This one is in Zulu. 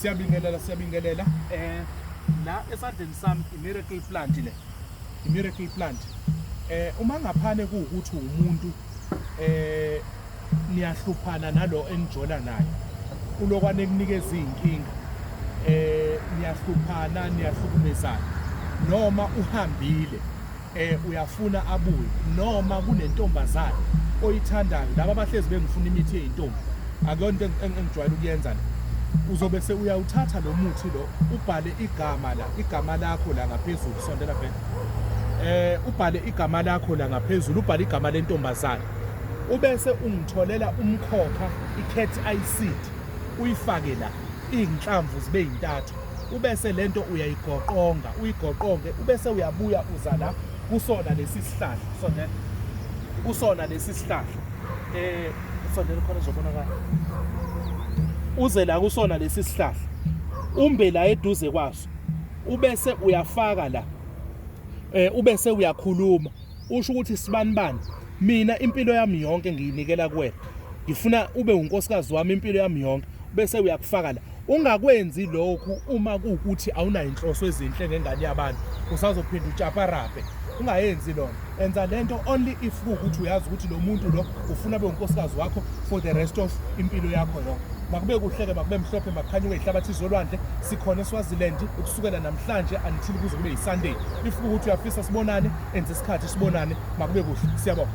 Siyabingelela. La esandleni sami i-miracle plant le. I-miracle plant. Uma ngaphane kuwukuthi umuntu niyahluphana nalo enjola naye. Ulokwane kunikeza izinkinga. Niyahluphana, niyahlukumezana. Noma uhambile uyafuna abuye noma kunentombazana oyithandayo laba abahlezi bengifuna imithi yeintombi akonto engijwayele ukuyenza la uzobe se uyawuthatha lo muthi lo ubhale igama lakho la ngaphezulu sondela phela ubhale igama lakho la ngaphezulu ubhale igama lentombazana ubese ungitholela umkhokha icat acid uyifake la inhlamvu zibe yintathu ubese lento uyayigoqonga uyigoqonge ubese uyabuya uza la kusona lesisihlahla sondela kusona lesisihlahla sondela khona uzobonakala uze la kusona lesisihlahla umbe la eduze kwaso ubese uyafaka la ubese uyakhuluma usho ukuthi sibanibani mina impilo yami yonke ngiyinikela kuwena ngifuna ube unkosikazi wami impilo yami yonke bese uyakufaka la ungakwenzi lokhu uma kuukuthi awunayo inhloso ezinhle ngengane yabantu usazophinda utshaparaphe ungayenzi lona enza lento only if ukuthi uyazi ukuthi lo muntu lo ufuna be unkosikazi wakho for the rest of impilo yakho yonke makube kuhleke makube mhlophe makhanye wehlabathi izolwandle sikhona eSwaziland ukusukela namhlanje until kuze kube yiSunday if ukuthi uyafisa sibonane enze isikhathi sibonane makube kuhle siyabonga.